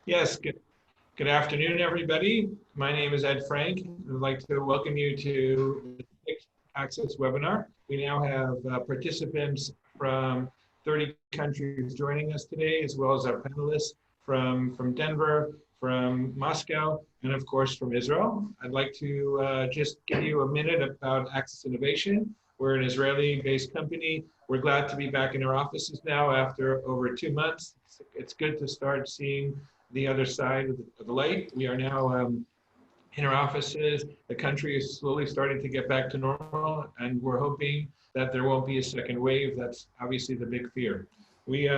Yes, good afternoon, everybody. My name is Ed Frank. I'd like to welcome you to the Sixth Access webinar. We now have participants from 30 countries joining us today, as well as our panelists from Denver, from Moscow, and of course from Israel. I'd like to just give you a minute about Access Innovation. We're an Israeli-based company. We're glad to be back in our offices now after over 2 months. It's good to start seeing the other side of the light. We are now in our offices. The country is slowly starting to get back to normal, and we're hoping that there won't be a second wave. That's obviously the big fear. We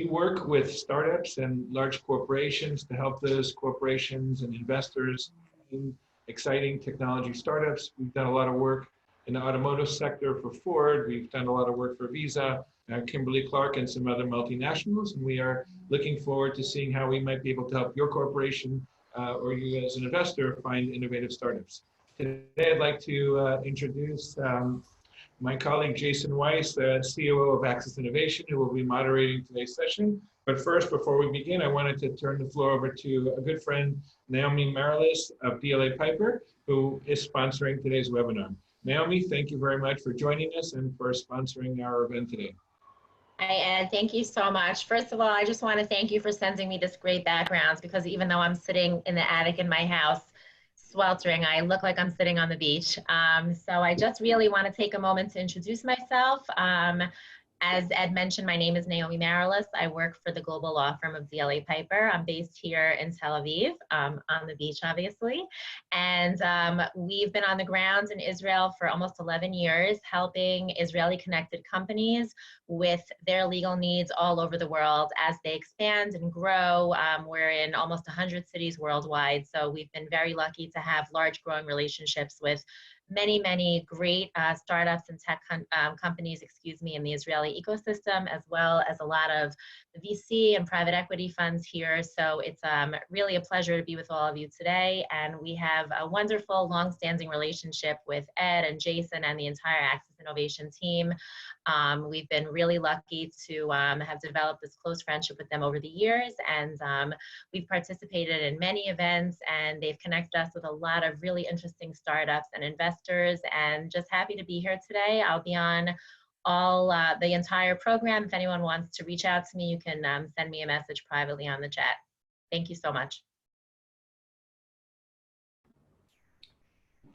work with startups and large corporations to help those corporations and investors in exciting technology startups. We've done a lot of work in the automotive sector for Ford. We've done a lot of work for Visa, Kimberly-Clark, and some other multinationals. And we are looking forward to seeing how we might be able to help your corporation or you as an investor find innovative startups. Today, I'd like to introduce my colleague Jason Weiss, the COO of Access Innovation, who will be moderating today's session. But first, before we begin, I wanted to turn the floor over to a good friend, Naomi Marilis of DLA Piper, who is sponsoring today's webinar. Naomi, thank you very much for joining us and for sponsoring our event today. Hi, Ed. Thank you so much. First of all, I just want to thank you for sending me this great background, because even though I'm sitting in the attic in my house, sweltering, I look like I'm sitting on the beach. So I just really want to take a moment to introduce myself. As Ed mentioned, my name is Naomi Marilis. I work for the global law firm of DLA Piper. I'm based here in Tel Aviv, on the beach, obviously. And we've been on the ground in Israel for almost 11 years, helping Israeli connected companies with their legal needs all over the world as they expand and grow. We're in almost 100 cities worldwide. So we've been very lucky to have large growing relationships with many great startups and tech companies, in the Israeli ecosystem, as well as a lot of the VC and private equity funds here. So it's really a pleasure to be with all of you today. And we have a wonderful, long-standing relationship with Ed and Jason and the entire Access Innovation team. We've been really lucky to have developed this close friendship with them over the years, and we've participated in many events, and they've connected us with a lot of really interesting startups and investors, and just happy to be here today. I'll be on the entire program. If anyone wants to reach out to me, you can send me a message privately on the chat. Thank you so much.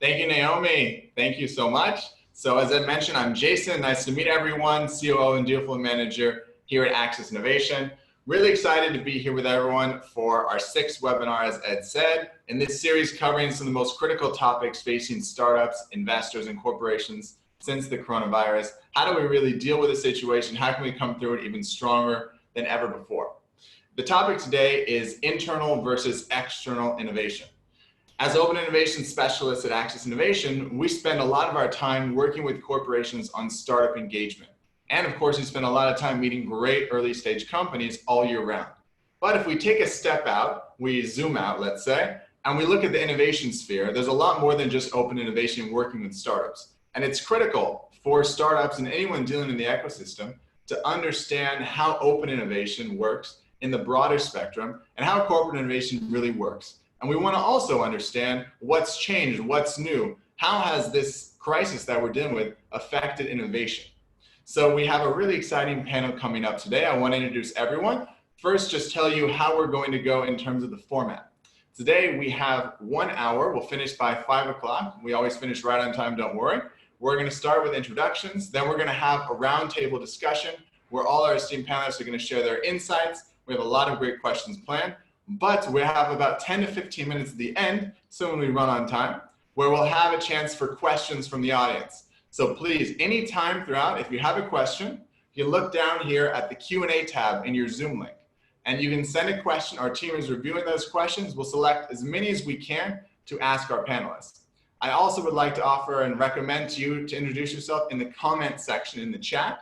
Thank you, Naomi. Thank you so much. So as I mentioned, I'm Jason. Nice to meet everyone, COO and Deal Flow Manager here at Access Innovation. Really excited to be here with everyone for our 6th webinar, as Ed said, in this series covering some of the most critical topics facing startups, investors, and corporations since the coronavirus. How do we really deal with the situation? How can we come through it even stronger than ever before? The topic today is internal versus external innovation. As open innovation specialists at Access Innovation, we spend a lot of our time working with corporations on startup engagement. And of course, we spend a lot of time meeting great early stage companies all year round. But if we take a step out, we zoom out, let's say, and we look at the innovation sphere, there's a lot more than just open innovation working with startups. And it's critical for startups and anyone dealing in the ecosystem to understand how open innovation works in the broader spectrum and how corporate innovation really works. And we want to also understand what's changed, what's new, how has this crisis that we're dealing with affected innovation. So we have a really exciting panel coming up today. I want to introduce everyone. First, just tell you how we're going to go in terms of the format. Today we have 1 hour. We'll finish by 5 o'clock. We always finish right on time, don't worry. We're going to start with introductions. Then we're going to have a roundtable discussion where all our esteemed panelists are going to share their insights. We have a lot of great questions planned. But we have about 10 to 15 minutes at the end, so when we run on time, where we'll have a chance for questions from the audience. So please, any time throughout, if you have a question, you look down here at the Q&A tab in your Zoom link, and you can send a question. Our team is reviewing those questions. We'll select as many as we can to ask our panelists. I also would like to offer and recommend to you to introduce yourself in the comment section in the chat,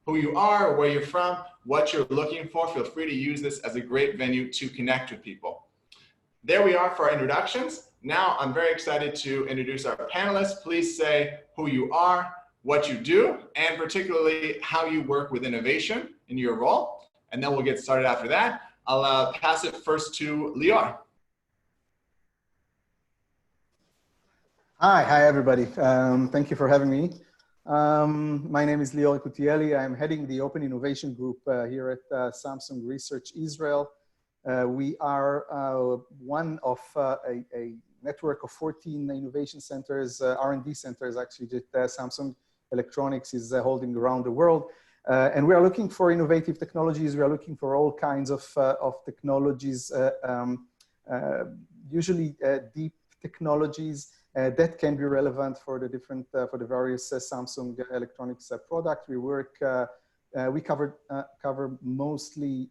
who you are, where you're from, what you're looking for. Feel free to use this as a great venue to connect with people. There we are for our introductions. Now I'm very excited to introduce our panelists. Please say who you are, what you do, and particularly how you work with innovation in your role. And then we'll get started after that. I'll pass it first to Lior. Hi everybody. Thank you for having me. My name is Lior Yekoutieli. I'm heading the Open Innovation Group here at Samsung Research Israel. We are one of a network of 14 innovation centers, R&D centers actually, that Samsung Electronics is holding around the world. And we are looking for innovative technologies. We are looking for all kinds of technologies, usually deep technologies that can be relevant for the different, for the various Samsung Electronics product. We work, we cover mostly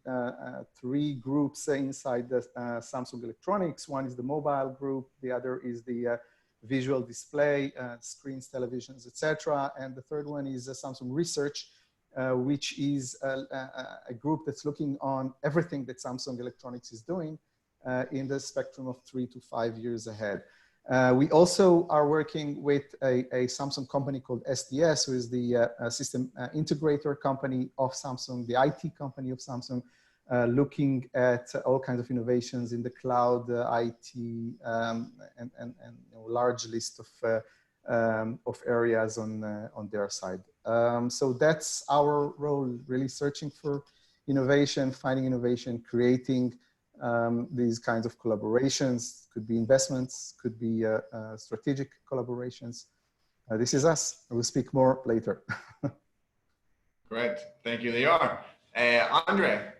three groups inside the Samsung Electronics. One is the mobile group, the other is the visual display, screens, televisions, etc. And the third one is Samsung Research, which is a group that's looking on everything that Samsung Electronics is doing in the spectrum of 3 to 5 years ahead. We also are working with a Samsung company called SDS, who is the system integrator company of Samsung, the IT company of Samsung, looking at all kinds of innovations in the cloud, IT, and large list of areas on their side. So that's our role, really searching for innovation, finding innovation, creating these kinds of collaborations. Could be investments, could be strategic collaborations. This is us. I will speak more later. Great. Thank you, Lior. Andre.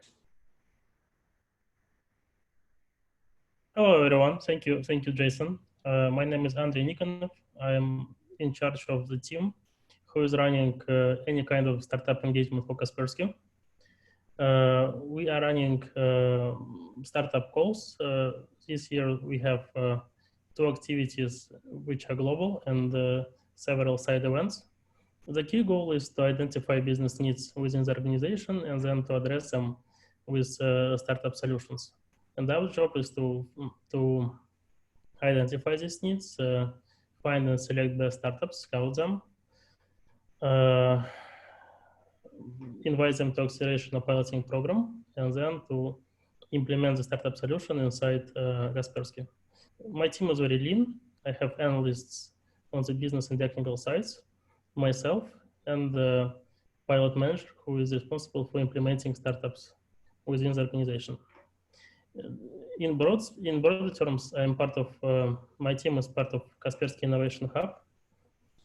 Hello, everyone. Thank you, Jason. My name is Andrei Nikonov. I am in charge of the team who is running any kind of startup engagement for Kaspersky. We are running startup calls. This year we have 2 activities which are global and several side events. The key goal is to identify business needs within the organization and then to address them with startup solutions. And our job is to identify these needs, find and select the startups, scout them, invite them to acceleration or piloting program, and then to implement the startup solution inside Kaspersky. My team is very lean. I have analysts on the business and technical sides, myself, and the pilot manager who is responsible for implementing startups within the organization. In broad terms, I'm part of, my team is part of Kaspersky Innovation Hub.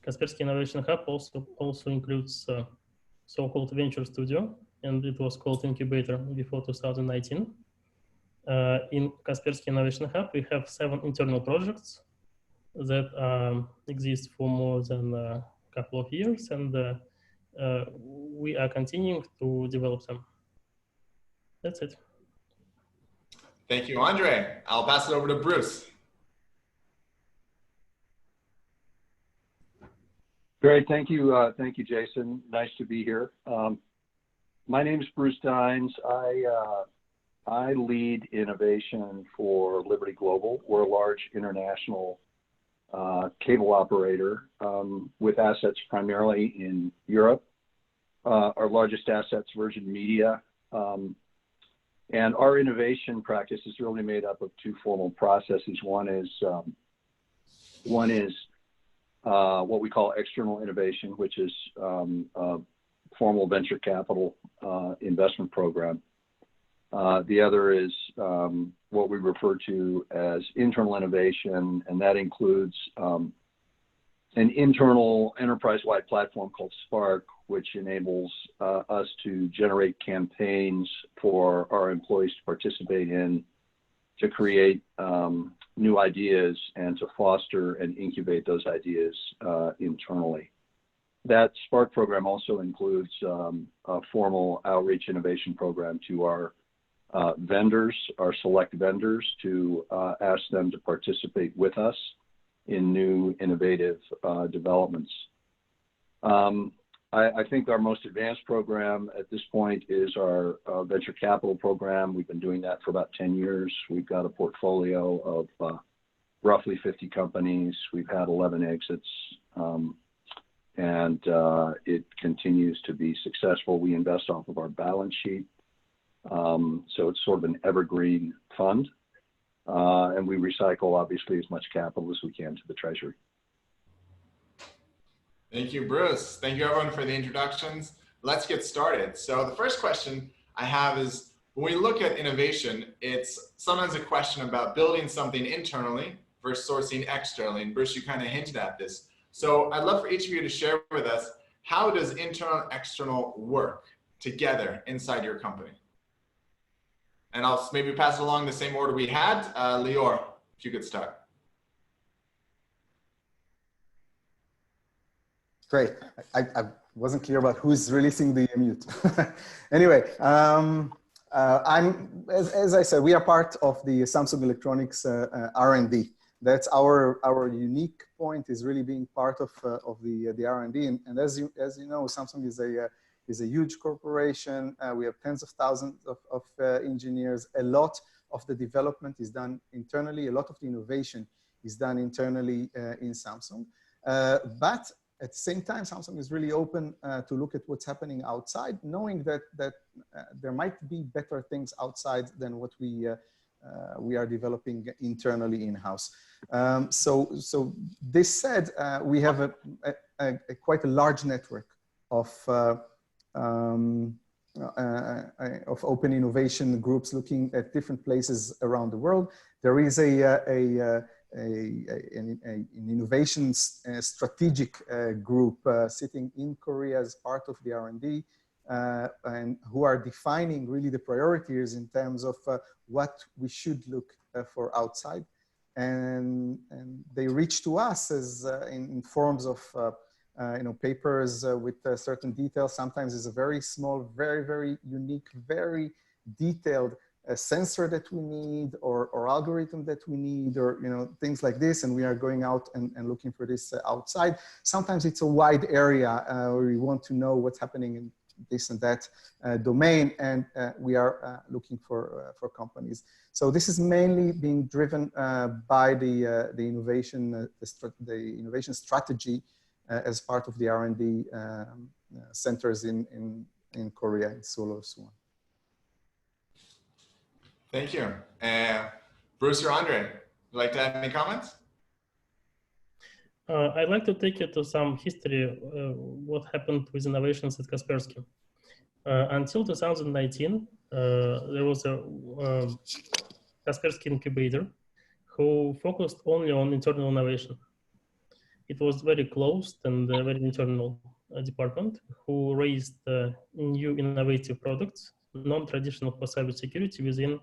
Kaspersky Innovation Hub also includes so-called venture studio, and it was called incubator before 2019. In Kaspersky Innovation Hub, we have 7 internal projects that exist for more than a couple of years, and we are continuing to develop them. That's it. Thank you, Andre. I'll pass it over to Bruce. Great, thank you, Jason. Nice to be here. My name is Bruce Dines. I lead innovation for Liberty Global. We're a large international cable operator with assets primarily in Europe. Our largest assets, Virgin Media, and our innovation practice is really made up of 2 formal processes. One is what we call external innovation, which is a formal venture capital investment program. The other is what we refer to as internal innovation, and that includes an internal enterprise-wide platform called Spark, which enables us to generate campaigns for our employees to participate in, to create new ideas and to foster and incubate those ideas internally. That Spark program also includes a formal outreach innovation program to our vendors, our select vendors, to ask them to participate with us in new innovative developments. I think our most advanced program at this point is our venture capital program. We've been doing that for about 10 years. We've got a portfolio of roughly 50 companies. We've had 11 exits, and it continues to be successful. We invest off of our balance sheet. So it's sort of an evergreen fund. And we recycle, obviously, as much capital as we can to the Treasury. Thank you, Bruce. Thank you, everyone, for the introductions. Let's get started. So the first question I have is, when we look at innovation, it's sometimes a question about building something internally versus sourcing externally. And Bruce, you kind of hinted at this. So I'd love for each of you to share with us, how does internal and external work together inside your company? And I'll maybe pass it along the same order we had. Lior, if you could start. Great. I wasn't clear about who's releasing the mute. Anyway, as I said, we are part of the Samsung Electronics R&D. That's our unique point, is really being part of the R&D. And as you know, Samsung is a huge corporation. We have tens of thousands of engineers. A lot of the development is done internally. A lot of the innovation is done internally in Samsung. But at the same time, Samsung is really open to look at what's happening outside, knowing that there might be better things outside than what we are developing internally in-house. So this said, we have quite a large network of open innovation groups looking at different places around the world. There is an innovation strategic group sitting in Korea as part of the R&D, and who are defining really the priorities in terms of what we should look for outside. And they reach to us as in forms of papers with certain details. Sometimes it's a very small, very, very unique, very detailed sensor that we need, or algorithm that we need, or things like this, and we are going out and looking for this outside. Sometimes it's a wide area where we want to know what's happening in this and that domain, and we are looking for companies. So this is mainly being driven by the innovation strategy as part of the R&D centers in Korea, in Seoul, Suwon. Thank you. Bruce or Andre, would you like to add any comments? I'd like to take you to some history, what happened with innovations at Kaspersky. Until 2019, there was a Kaspersky incubator who focused only on internal innovation. It was very closed and very internal department who raised new innovative products, non-traditional for cybersecurity within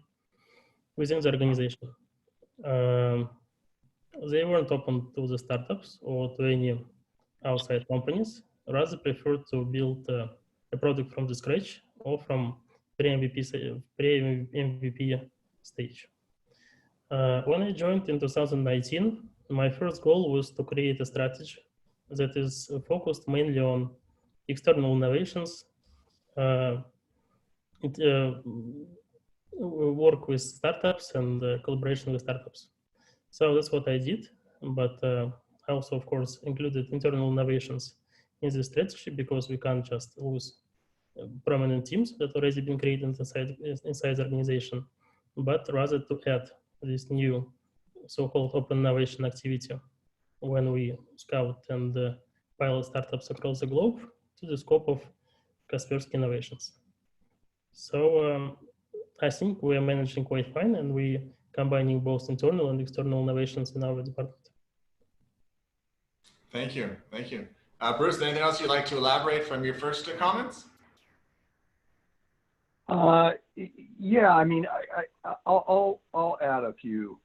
the organization. They weren't open to the startups or to any outside companies, rather preferred to build a product from the scratch or from pre-MVP stage. When I joined in 2019, my first goal was to create a strategy that is focused mainly on external innovations, work with startups and collaboration with startups. So that's what I did, but I also, of course, included internal innovations in the strategy, because we can't just lose prominent teams that already been created inside the organization, but rather to add this new so-called open innovation activity when we scout and pilot startups across the globe to the scope of Kaspersky innovations. So I think we are managing quite fine, and we combining both internal and external innovations in our department. Thank you. Thank you. Bruce, anything else you'd like to elaborate from your first comments? Yeah, I mean, I'll add a few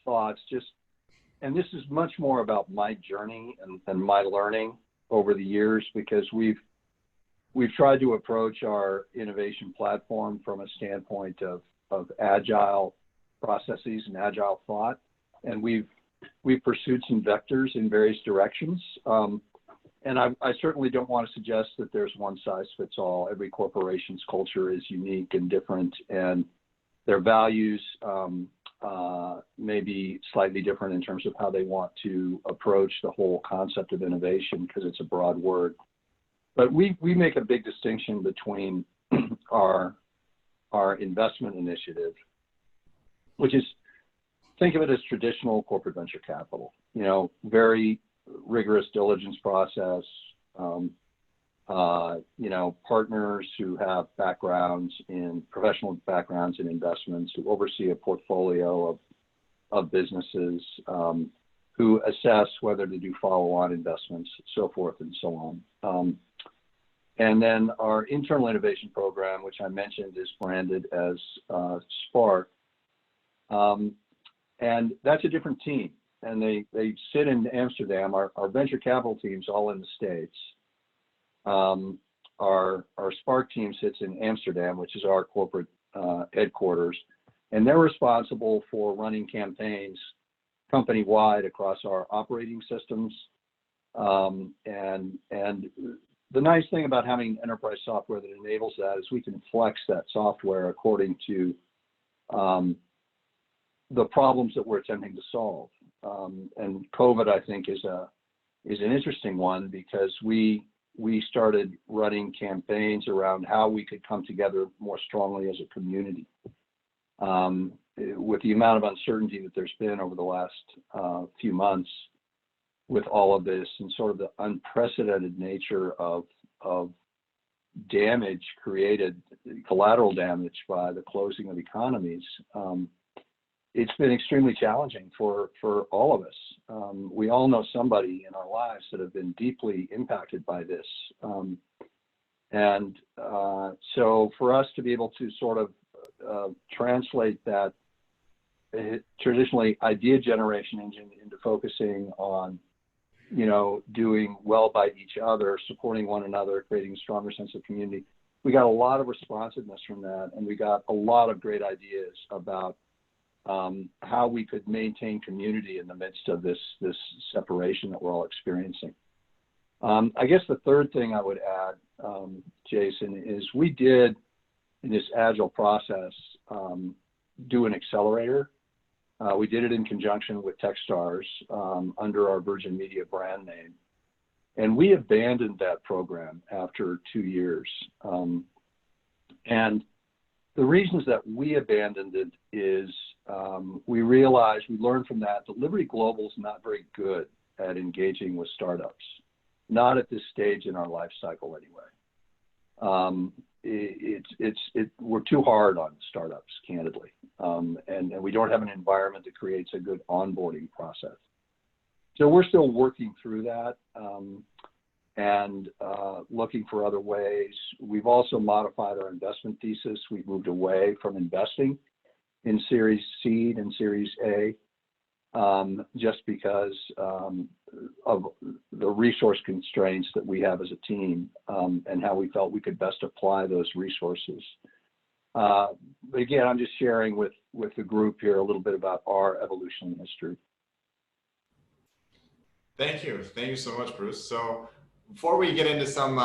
thoughts, and this is much more about my journey and my learning over the years, because we've tried to approach our innovation platform from a standpoint of agile processes and agile thought, and we've pursued some vectors in various directions. And I certainly don't want to suggest that there's one size fits all. Every corporation's culture is unique and different, and their values may be slightly different in terms of how they want to approach the whole concept of innovation, because it's a broad word. But we make a big distinction between our our investment initiative, which is, think of it as traditional corporate venture capital, you know, very rigorous diligence process, you know, partners who have professional backgrounds in investments, who oversee a portfolio of businesses, who assess whether to do follow-on investments, so forth and so on. And then our internal innovation program, which I mentioned, is branded as Spark. And that's a different team. And they sit in Amsterdam. Our venture capital team's all in the States. Our Spark team sits in Amsterdam, which is our corporate headquarters. And they're responsible for running campaigns company-wide across our operating systems. And the nice thing about having enterprise software that enables that is we can flex that software according to the problems that we're attempting to solve. And COVID, I think, is an interesting one, because we started running campaigns around how we could come together more strongly as a community. With the amount of uncertainty that there's been over the last few months with all of this, and sort of the unprecedented nature of damage created, collateral damage by the closing of economies, it's been extremely challenging for all of us. We all know somebody in our lives that have been deeply impacted by this. So for us to be able to sort of translate that traditionally idea generation engine into focusing on, you know, doing well by each other, supporting one another, creating a stronger sense of community, we got a lot of responsiveness from that, and we got a lot of great ideas about how we could maintain community in the midst of this separation that we're all experiencing. I guess the third thing I would add, Jason, is we did, in this agile process, do an accelerator. We did it in conjunction with Techstars under our Virgin Media brand name. And we abandoned that program after 2 years. And the reasons that we abandoned it is we realized, we learned from that Liberty Global is not very good at engaging with startups, not at this stage in our life cycle anyway. We're too hard on startups, candidly, and we don't have an environment that creates a good onboarding process. So we're still working through that and looking for other ways. We've also modified our investment thesis. We've moved away from investing in Series Seed and Series A just because of the resource constraints that we have as a team and how we felt we could best apply those resources. But again, I'm just sharing with the group here a little bit about our evolution in history. Thank you. Thank you so much, Bruce. So before we get into some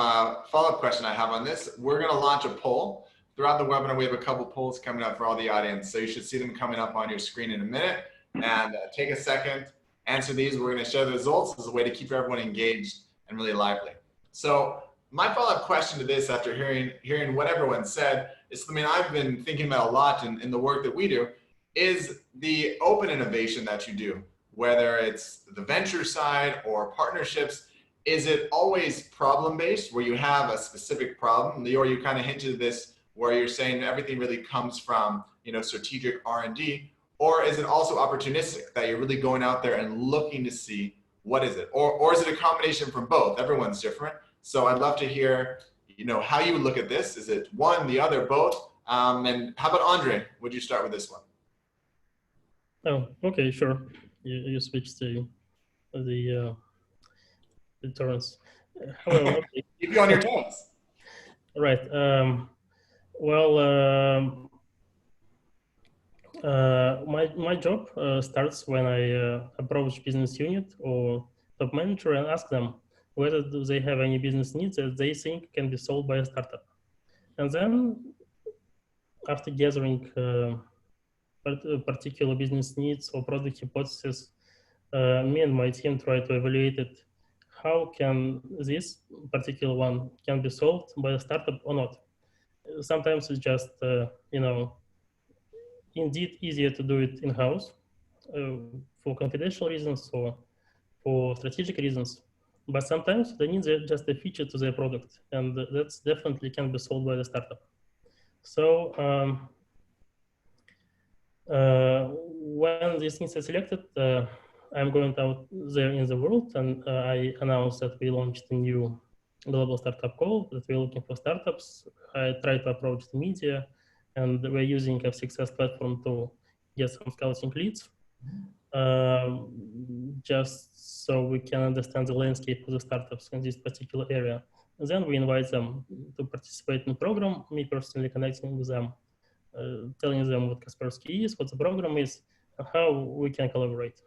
follow-up question I have on this, we're going to launch a poll. Throughout the webinar, we have a couple polls coming up for all the audience. So you should see them coming up on your screen in a minute. And take a second, answer these. We're going to share the results as a way to keep everyone engaged and really lively. So my follow-up question to this, after hearing what everyone said, is something I've been thinking about a lot in the work that we do, is the open innovation that you do, whether it's the venture side or partnerships. Is it always problem-based, where you have a specific problem? Lior, you kind of hinted at this, where you're saying everything really comes from, you know, strategic R&D, or is it also opportunistic, that you're really going out there and looking to see what is it, or is it a combination from both? Everyone's different, so I'd love to hear, you know, how you would look at this. Is it one, the other, both? And how about Andre? Would you start with this one? Oh, okay, sure. You switched to the turns. However, okay. Keep you on your toes. Right. My job starts when I approach business unit or top manager and ask them whether do they have any business needs that they think can be solved by a startup. And then after gathering particular business needs or product hypothesis, me and my team try to evaluate it. How can this particular one can be solved by a startup or not? sometimes it's just, indeed easier to do it in-house for confidential reasons or for strategic reasons. But sometimes they need just a feature to their product, and that's definitely can be solved by the startup. So when these things are selected, I'm going out there in the world, and I announced that we launched a new global startup call, that we're looking for startups. I try to approach the media, and we're using a success platform to get some scouting leads, just so we can understand the landscape of the startups in this particular area. And then we invite them to participate in the program, me personally connecting with them, telling them what Kaspersky is, what the program is, and how we can collaborate.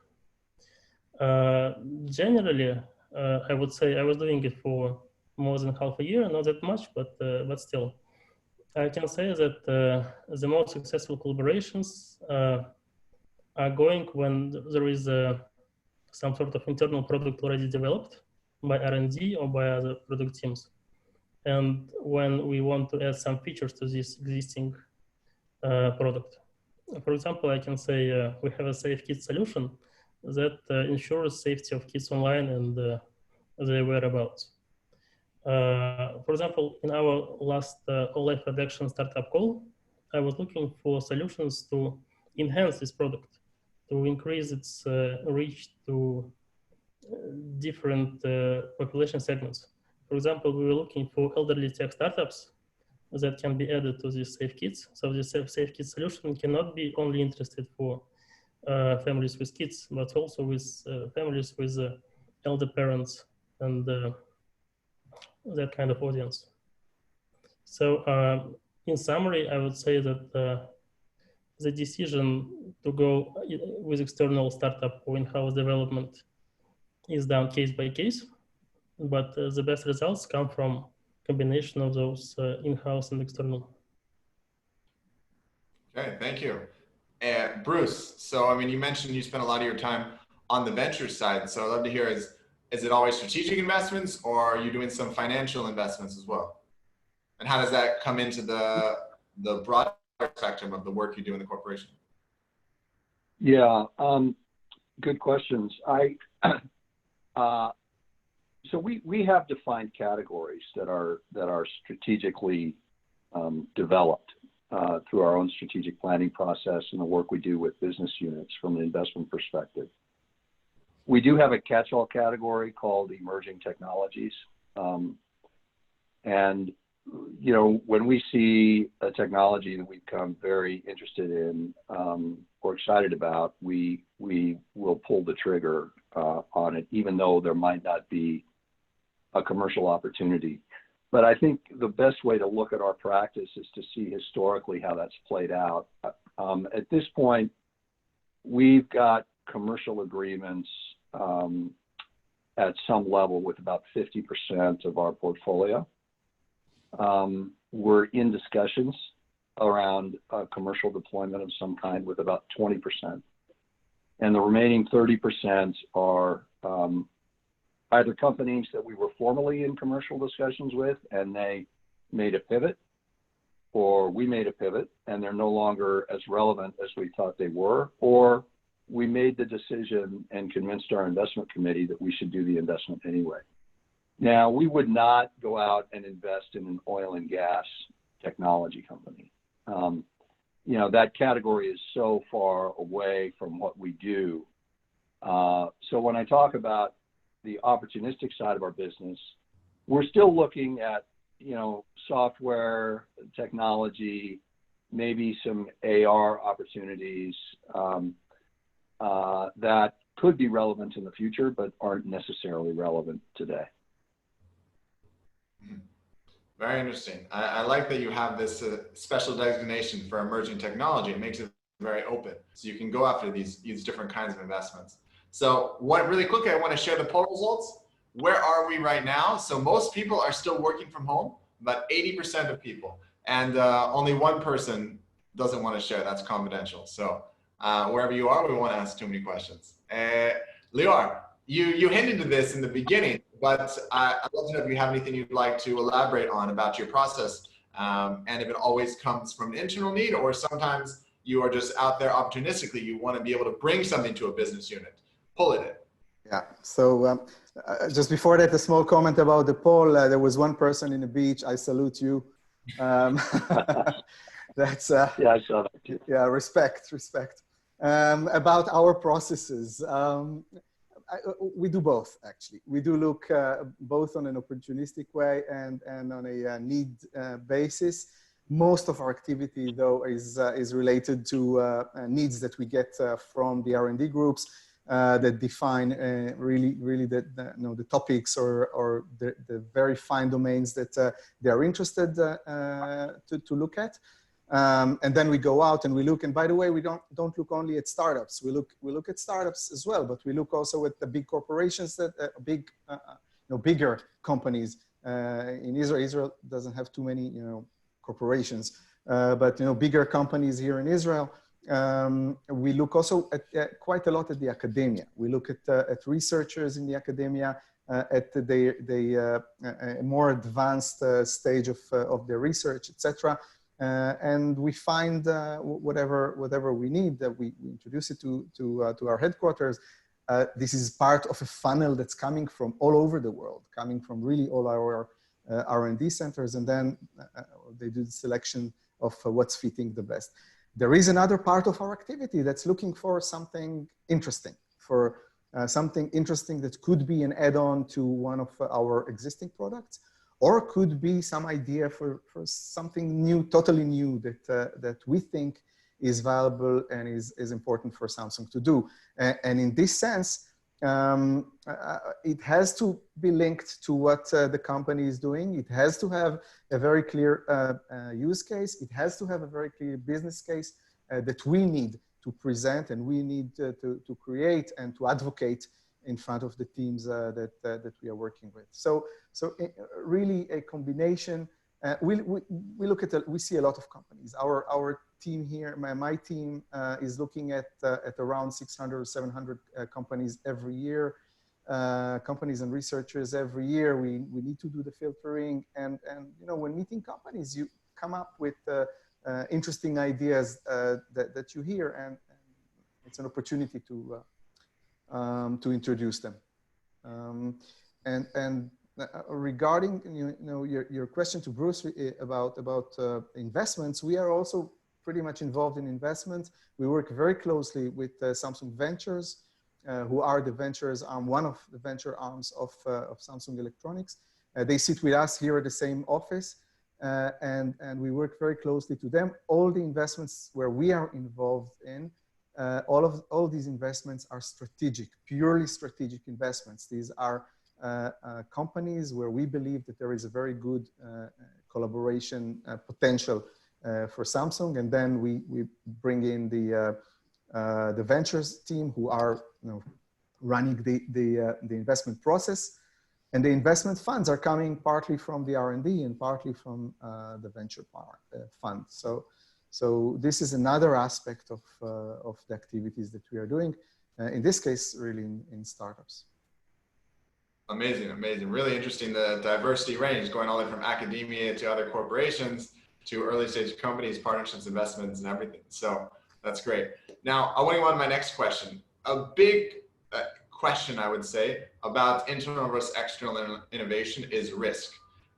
Generally, I would say I was doing it for more than half a year, not that much, but still. I can say that the most successful collaborations are going when there is some sort of internal product already developed by R&D or by other product teams. And when we want to add some features to this existing product. For example, I can say we have a safe kids solution that ensures safety of kids online and their whereabouts. For example, in our last all-life reduction startup call, I was looking for solutions to enhance this product, to increase its reach to different population segments. For example, we were looking for elderly tech startups that can be added to this Safe Kids. So the Safe Kids solution cannot be only interested for families with kids, but also with families with elder parents and that kind of audience. So in summary, I would say that the decision to go with external startup or in-house development is done case by case, but the best results come from combination of those in-house and external. Okay, thank you. Bruce, so I mean, you mentioned you spent a lot of your time on the venture side, so I'd love to hear, is it always strategic investments, or are you doing some financial investments as well? And how does that come into the broader spectrum of the work you do in the corporation? Yeah, good questions. So we have defined categories that are strategically developed through our own strategic planning process and the work we do with business units from an investment perspective. We do have a catch-all category called emerging technologies. And, you know, when we see a technology that we become very interested in or excited about, we will pull the trigger on it, even though there might not be a commercial opportunity. But I think the best way to look at our practice is to see historically how that's played out. At this point, we've got commercial agreements at some level with about 50% of our portfolio. We're in discussions around commercial deployment of some kind with about 20%. And the remaining 30% are either companies that we were formerly in commercial discussions with and they made a pivot, or we made a pivot and they're no longer as relevant as we thought they were, or we made the decision and convinced our investment committee that we should do the investment anyway. Now, we would not go out and invest in an oil and gas technology company. You know, that category is so far away from what we do. So when I talk about the opportunistic side of our business, we're still looking at, you know, software, technology, maybe some AR opportunities that could be relevant in the future, but aren't necessarily relevant today. Very interesting. I like that you have this special designation for emerging technology. It makes it very open. So you can go after these different kinds of investments. So really quickly, I want to share the poll results. Where are we right now? So most people are still working from home, about 80% of people. And only one person doesn't want to share. That's confidential. So wherever you are, we won't ask too many questions. Lior, you hinted to this in the beginning, but I'd love to know if you have anything you'd like to elaborate on about your process And if it always comes from an internal need, or sometimes you are just out there opportunistically, you want to be able to bring something to a business unit, pull it in. Yeah. So just before that, a small comment about the poll. There was one person in the beach. I salute you. That's yeah, I saw that too. Yeah, respect. About our processes, we do both actually. We do look both on an opportunistic way and on a need basis. Most of our activity, though, is related to needs that we get from the R&D groups that define really the topics or the very fine domains that they are interested to look at. And then we go out and we look. And by the way, we don't look only at startups. We look at startups as well, but we look also at the big corporations that bigger companies. In Israel doesn't have too many corporations, but bigger companies here in Israel. We look also at quite a lot at the academia. We look at researchers in the academia at the more advanced stage of their research, etc. And we find whatever we need, that we introduce it to our headquarters. This is part of a funnel that's coming from all over the world, coming from really all our R&D centers, and then they do the selection of what's fitting the best. There is another part of our activity that's looking for something interesting, that could be an add-on to one of our existing products, or could be some idea for something new, totally new, that we think is valuable and is important for Samsung to do. And in this sense, it has to be linked to what the company is doing. It has to have a very clear use case. It has to have a very clear business case that we need to present, and we need to create and to advocate in front of the teams that we are working with. So really a combination. We look at we see a lot of companies. Our team here, my team is looking at around 600 or 700 companies every year, companies and researchers every year. We need to do the filtering, and when meeting companies, you come up with interesting ideas that you hear, and it's an opportunity to introduce them. Regarding your question to Bruce about investments, we are also pretty much involved in investments. We work very closely with Samsung Ventures, who are the ventures arm, one of the venture arms of Samsung Electronics. They sit with us here at the same office, and we work very closely to them. All the investments where we are involved in, all these investments are strategic, purely strategic investments. These are companies where we believe that there is a very good collaboration potential for Samsung, and then we bring in the ventures team, who are running the investment process, and the investment funds are coming partly from the R&D and partly from the venture fund. So this is another aspect of the activities that we are doing. In this case, really in startups. Amazing, amazing. Really interesting, the diversity range going all the way from academia to other corporations to early stage companies, partnerships, investments, and everything. So that's great. Now, I want to go on to my next question. A big question, I would say, about internal versus external innovation is risk.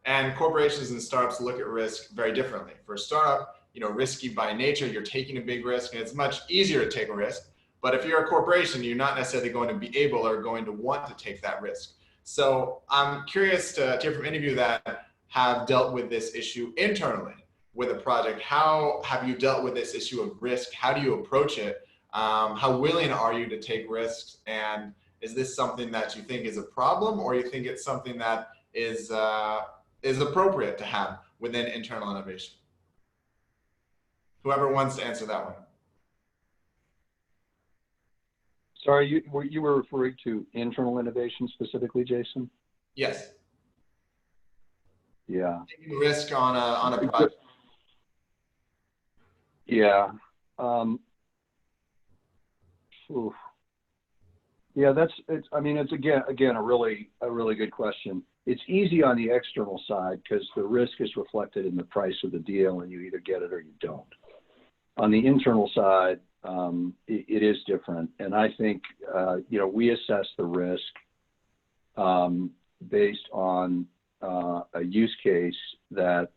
And corporations and startups look at risk very differently. For a startup, risky by nature, you're taking a big risk, and it's much easier to take a risk. But if you're a corporation, you're not necessarily going to be able or going to want to take that risk. So I'm curious to hear from any of you that have dealt with this issue internally with a project. How have you dealt with this issue of risk? How do you approach it? How willing are you to take risks? And is this something that you think is a problem, or you think it's something that is appropriate to have within internal innovation? Whoever wants to answer that one. Sorry, you were referring to internal innovation specifically, Jason? Yes. Yeah. Taking risk on a project. Yeah. Yeah, it's again a really good question. It's easy on the external side because the risk is reflected in the price of the deal, and you either get it or you don't. On the internal side, it is different, and I think we assess the risk based on a use case that,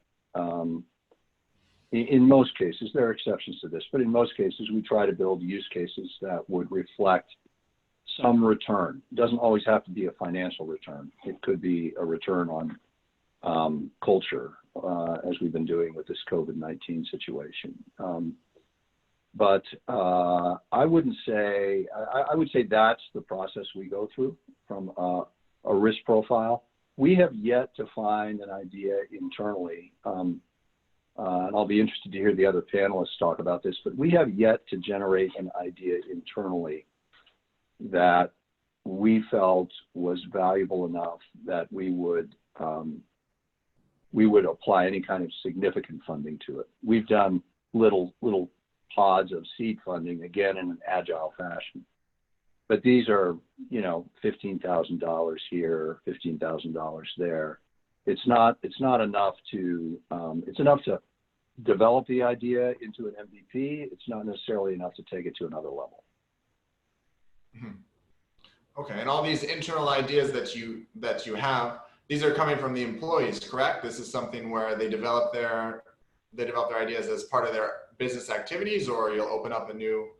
in most cases, there are exceptions to this, but in most cases, we try to build use cases that would reflect some return. It doesn't always have to be a financial return. It could be a return on culture, as we've been doing with this COVID-19 situation. But I would say that's the process we go through from a risk profile. We have yet to find an idea internally, and I'll be interested to hear the other panelists talk about this, but we have yet to generate an idea internally that we felt was valuable enough that we would apply any kind of significant funding to it. We've done little pods of seed funding, again in an agile fashion, but these are $15,000 here, $15,000 there. It's not enough to it's enough to develop the idea into an MVP. It's not necessarily enough to take it to another level. Okay, and all these internal ideas that you have, these are coming from the employees, correct? This is something where they develop their ideas as part of their business activities, or you'll open up a new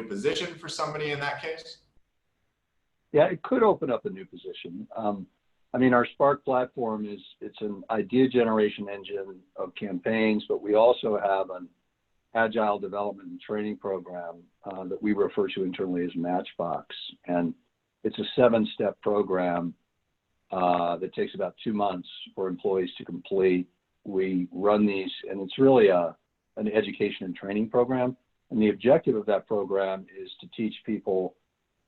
position for somebody in that case? Yeah, it could open up a new position. Our Spark platform it's an idea generation engine of campaigns, but we also have an agile development and training program that we refer to internally as Matchbox. And it's a 7-step program that takes about 2 months for employees to complete. We run these, and it's really an education and training program. And the objective of that program is to teach people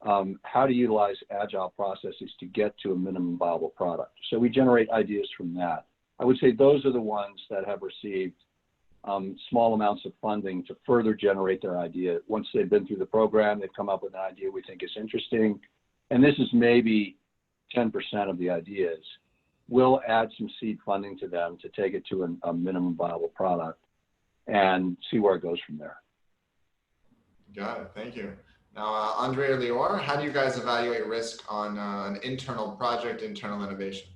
how to utilize agile processes to get to a minimum viable product. So we generate ideas from that. I would say those are the ones that have received small amounts of funding to further generate their idea. Once they've been through the program, they've come up with an idea we think is interesting. And this is maybe 10% of the ideas. We'll add some seed funding to them to take it to a minimum viable product and see where it goes from there. Got it, thank you. Now, Andre or Lior, how do you guys evaluate risk on an internal project, internal innovation?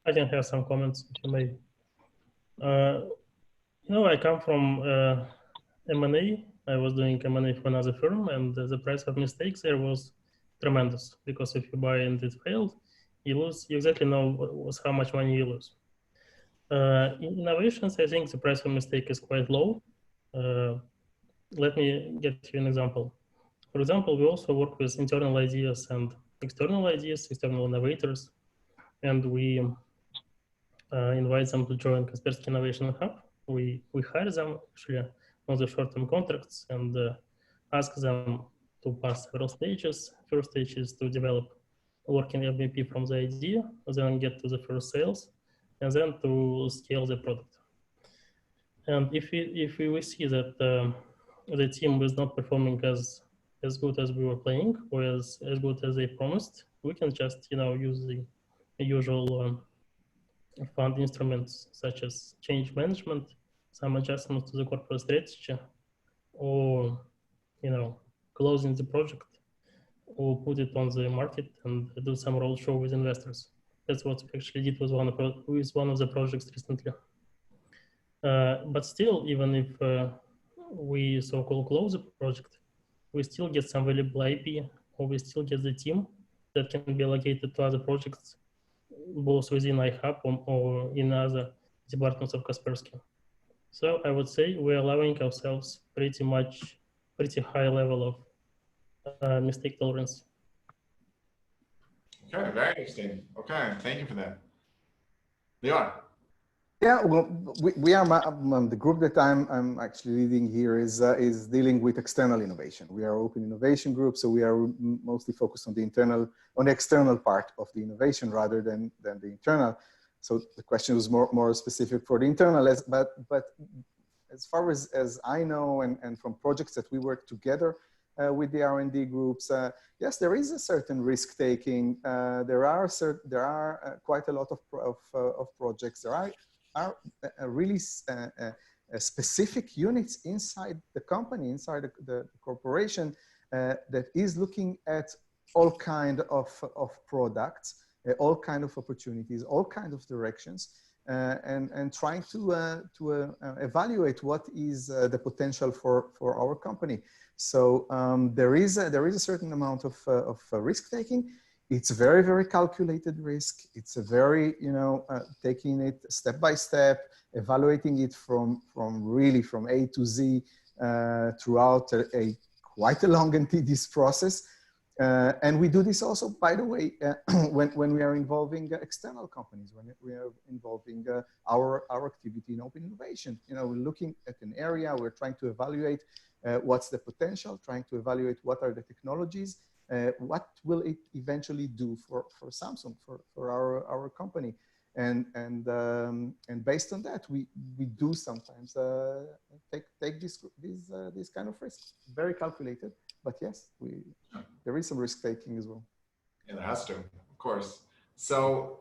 I can have some comments, if you may. I come from M&A. I was doing M&A for another firm, and the price of mistakes there was tremendous, because if you buy and it failed, you lose. You exactly know how much money you lose. In innovations, I think the price of mistake is quite low. Let me get you an example. For example, we also work with internal ideas and external ideas, external innovators, and we invite them to join Kaspersky Innovation Hub. We hire them actually on the short-term contracts and ask them to pass several stages. First stage is to develop a working MVP from the idea, then get to the first sales, and then to scale the product. And if we see that the team was not performing as good as we were planning, or as good as they promised, we can just use the usual fund instruments such as change management, some adjustments to the corporate strategy, or closing the project, or put it on the market and do some roadshow with investors. That's what we actually did with one of the projects recently. But still, even if we so-called close the project, we still get some valuable IP, or we still get the team that can be allocated to other projects, both within iHub or in other departments of Kaspersky. So I would say we're allowing ourselves pretty high level of mistake tolerance. Okay, very interesting. Okay, thank you for that. Lior. Yeah, well, we are the group that I'm actually leading here is dealing with external innovation. We are open innovation group, so we are mostly focused on the external part of the innovation rather than the internal. So the question was more specific for the internal, but as far as I know, and from projects that we work together, with the R&D groups. Yes, there is a certain risk taking. There are quite a lot of projects. There are really specific units inside the company, inside the corporation, that is looking at all kind of products, all kind of opportunities, all kind of directions, and trying to evaluate what is the potential for our company. So there is a certain amount of risk taking. It's very, very calculated risk. It's a very, taking it step by step, evaluating it from A to Z throughout quite a long and tedious process. And we do this also, by the way, when we are involving external companies, when we are involving our activity in open innovation. We're looking at an area, we're trying to evaluate what's the potential, trying to evaluate what are the technologies, what will it eventually do for Samsung, for our company. And based on that, we do sometimes take this kind of risk. Very calculated, but yes, there is some risk taking as well. Yeah, there has to, of course. So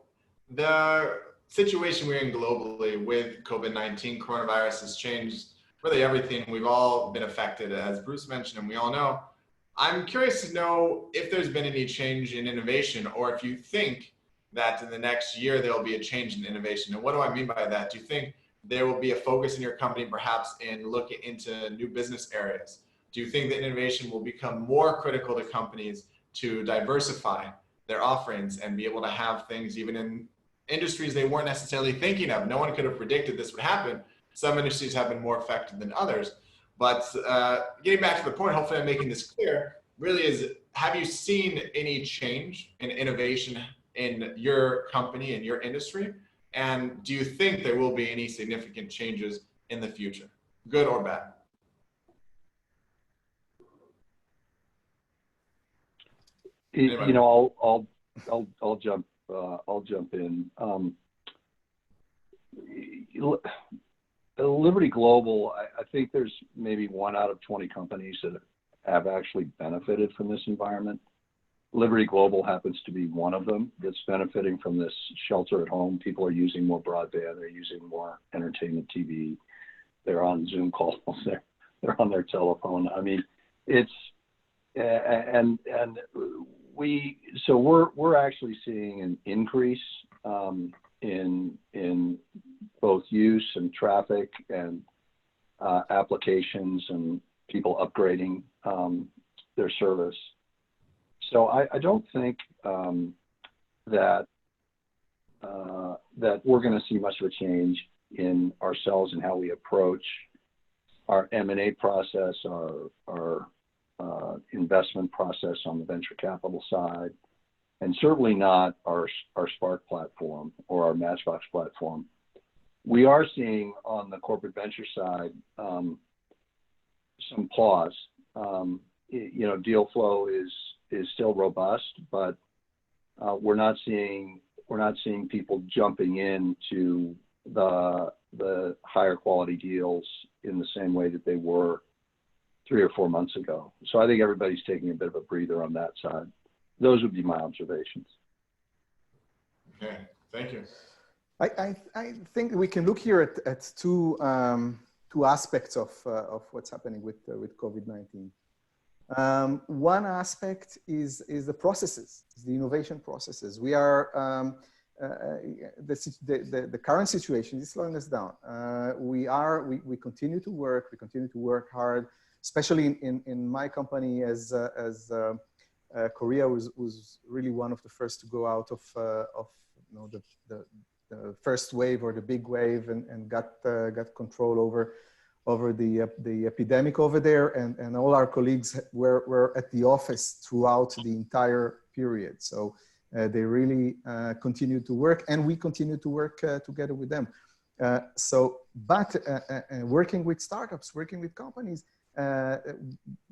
the situation we're in globally with COVID-19, coronavirus has changed really everything. We've all been affected, as Bruce mentioned, and we all know. I'm curious to know if there's been any change in innovation, or if you think that in the next year there will be a change in innovation. And what do I mean by that? Do you think there will be a focus in your company perhaps in looking into new business areas? Do you think that innovation will become more critical to companies to diversify their offerings and be able to have things even in industries they weren't necessarily thinking of? No one could have predicted this would happen. Some industries have been more affected than others. But getting back to the point, hopefully I'm making this clear, really is, have you seen any change in innovation in your company, in your industry? And do you think there will be any significant changes in the future, good or bad? You know, I'll jump in. Liberty Global, I think there's maybe 1 out of 20 companies that have actually benefited from this environment. Liberty Global happens to be one of them that's benefiting from this shelter at home. People are using more broadband, they're using more entertainment TV, they're on Zoom calls, they're on their telephone. I mean, it's, so we're actually seeing an increase in both use and traffic and applications and people upgrading their service. So I don't think that we're going to see much of a change in ourselves and how we approach our M&A process, our investment process on the venture capital side, and certainly not our Spark platform or our Matchbox platform. We are seeing on the corporate venture side some pause. Deal flow is still robust, but we're not seeing people jumping into the higher quality deals in the same way that they were 3 or 4 months ago. So I think everybody's taking a bit of a breather on that side. Those would be my observations. Okay, thank you. I think we can look here at two aspects of what's happening with COVID-19. One aspect is the processes, the innovation processes. We are the current situation is slowing us down. We continue to work hard, especially in my company as Korea was really one of the first to go out of the first wave or the big wave and got control over the epidemic over there, and all our colleagues were at the office throughout the entire period. So they really continued to work, and we continued to work together with them. But working with startups, working with companies,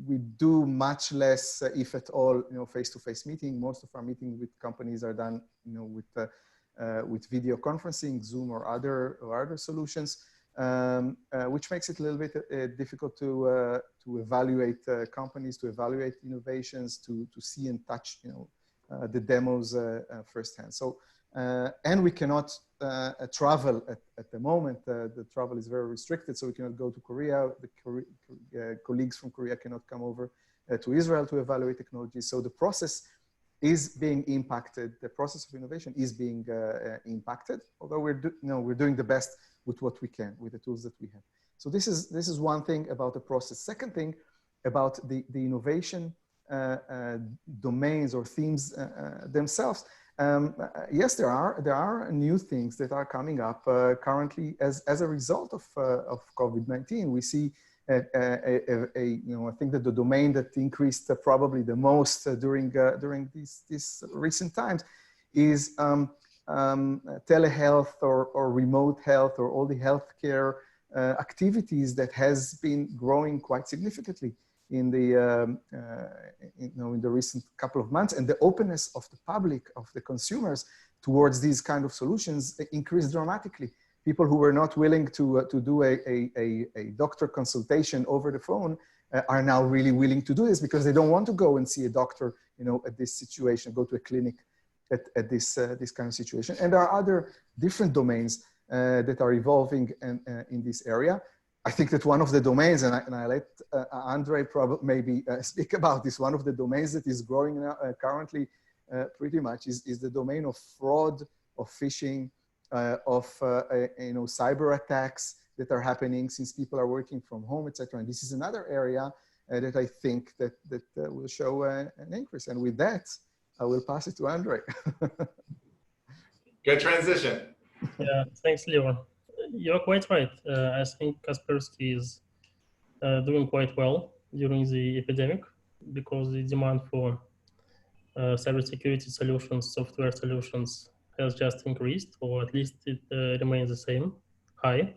we do much less, if at all, face-to-face meeting. Most of our meetings with companies are done, with video conferencing, Zoom or other solutions. which makes it a little bit difficult to evaluate companies, to evaluate innovations, to see and touch, the demos firsthand. So, and we cannot travel at the moment. The travel is very restricted, so we cannot go to Korea. The colleagues from Korea cannot come over to Israel to evaluate technology. So the process is being impacted. The process of innovation is being impacted, although we're doing the best with what we can, with the tools that we have. So this is one thing about the process. Second thing about the innovation domains or themes themselves. Yes, there are new things that are coming up currently as a result of COVID-19. We see I think that the domain that increased probably the most during these recent times is telehealth or remote health, or all the healthcare activities that has been growing quite significantly in the in the recent couple of months, and the openness of the public, of the consumers towards these kind of solutions increased dramatically. People who were not willing to do a doctor consultation over the phone are now really willing to do this, because they don't want to go and see a doctor, at this situation, go to a clinic at this kind of situation. And there are other different domains that are evolving in this area. I think that one of the domains, and I let Andre probably maybe speak about this, one of the domains that is growing now, currently pretty much is the domain of fraud, of phishing, of cyber attacks that are happening since people are working from home, etc. And this is another area that I think that will show an increase. And with that, I will pass it to Andre. Good transition. Yeah, thanks, Lior. You're quite right. I think Kaspersky is doing quite well during the epidemic, because the demand for cybersecurity solutions, software solutions, has just increased, or at least it remains the same, high.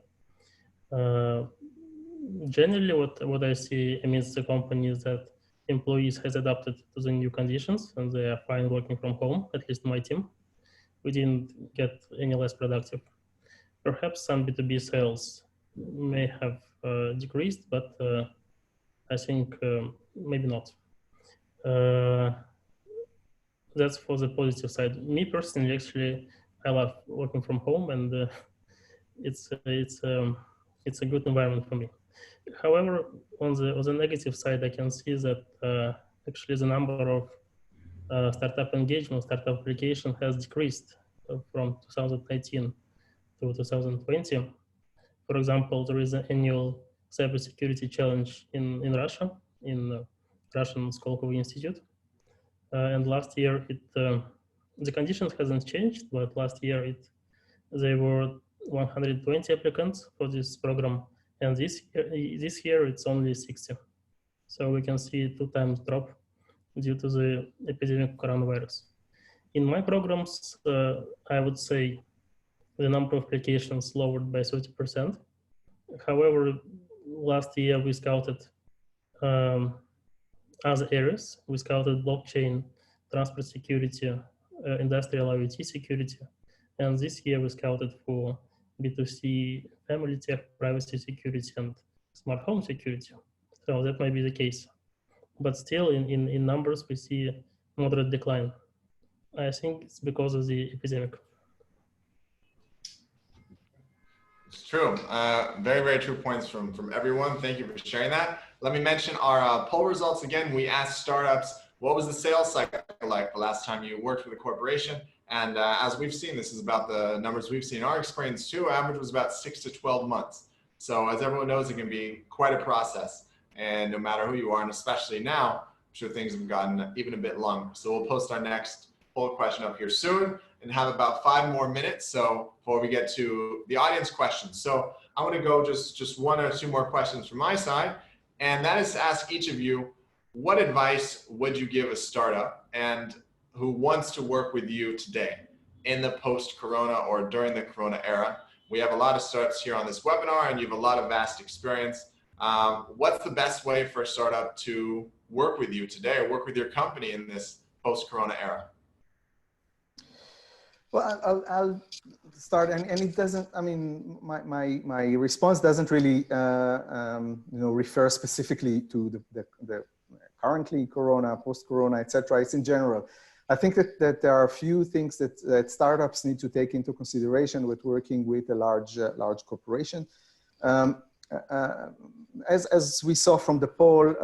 Generally, what I see amidst the company is that employees has adapted to the new conditions, and they are fine working from home, at least my team. We didn't get any less productive. Perhaps some B2B sales may have decreased, but I think maybe not. That's for the positive side. Me personally, actually, I love working from home, and it's a good environment for me. However, on the negative side, I can see that actually the number of startup engagement, startup application has decreased from 2019 to 2020. For example, there is an annual cybersecurity challenge in Russia, in Russian Skolkovo Institute. And last year, the conditions hasn't changed, but last year there were 120 applicants for this program, and this year it's only 60. So we can see 2 times drop due to the epidemic coronavirus. In my programs, I would say the number of applications lowered by 30%. However, last year we scouted other areas. We scouted blockchain, transport security, industrial IoT security. And this year we scouted for B2C family tech, privacy security, and smart home security. So that might be the case. But still, in numbers, we see a moderate decline. I think it's because of the epidemic. It's true. Very, very true points from everyone. Thank you for sharing that. Let me mention our poll results again. We asked startups, what was the sales cycle like the last time you worked with a corporation? And as we've seen, this is about the numbers we've seen in our experience too. Average was about 6 to 12 months. So as everyone knows, it can be quite a process. And no matter who you are, and especially now, I'm sure things have gotten even a bit longer. So we'll post our next poll question up here soon and have about 5 more minutes. So before we get to the audience questions. So I want to go just 1 or 2 more questions from my side. And that is to ask each of you, what advice would you give a startup and who wants to work with you today in the post-corona or during the corona era? We have a lot of startups here on this webinar, and you have a lot of vast experience. What's the best way for a startup to work with you today or work with your company in this post-corona era? Well, I'll start, and it doesn't. I mean, my response doesn't really, refer specifically to the currently Corona, post-Corona, etc. It's in general. I think that there are a few things that startups need to take into consideration with working with a large corporation. As we saw from the poll,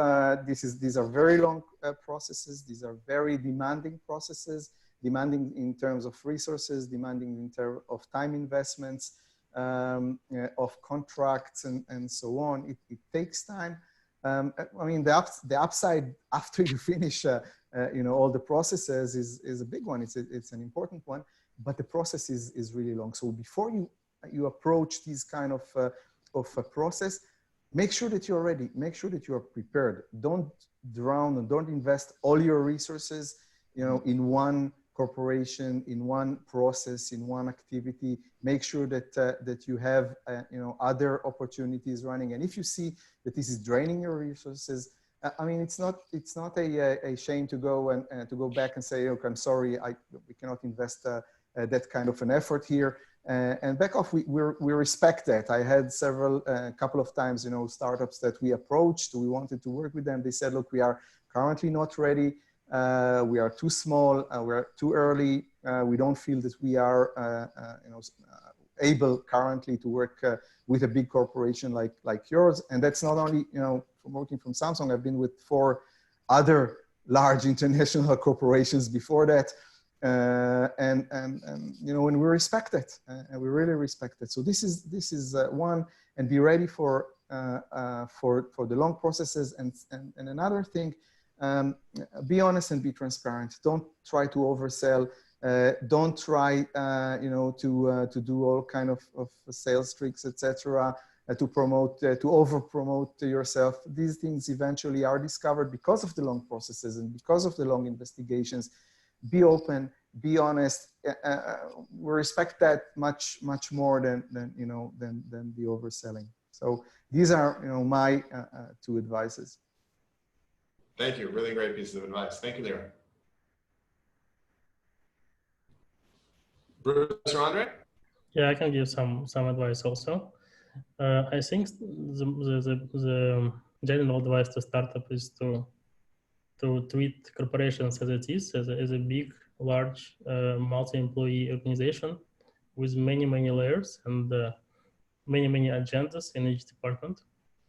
these are very long processes. These are very demanding processes. Demanding in terms of resources, demanding in terms of time investments, of contracts, and so on. It takes time. I mean, the upside after you finish, all the processes is a big one. It's an important one, but the process is really long. So before you approach these kind of a process, make sure that you're ready. Make sure that you are prepared. Don't drown and don't invest all your resources, in one corporation, in one process, in one activity. Make sure that you have other opportunities running. And if you see that this is draining your resources, I mean, it's not a shame to go and to go back and say, look, I'm sorry, we cannot invest that kind of an effort here, and back off. We respect that. I had couple of times, startups that we approached. We wanted to work with them. They said, look, we are currently not ready. We are too small, we're too early. We don't feel that we are, able currently to work with a big corporation like yours. And that's not only, from working from Samsung. I've been with 4 other large international corporations before that. And we respect it, and we really respect it. So this is one, and be ready for the long processes. And another thing, be honest and be transparent. Don't try to oversell. Don't try, to do all kind of sales tricks, etc. To promote, to over promote yourself. These things eventually are discovered because of the long processes and because of the long investigations. Be open, be honest. We respect that much more than the overselling. So these are, my 2 advices. Thank you. Really great piece of advice. Thank you, Lior. Bruce or Andre? Yeah, I can give some advice also. I think the general advice to startup is to treat corporations as it is, as a big, large, multi-employee organization with many layers and many agendas in each department.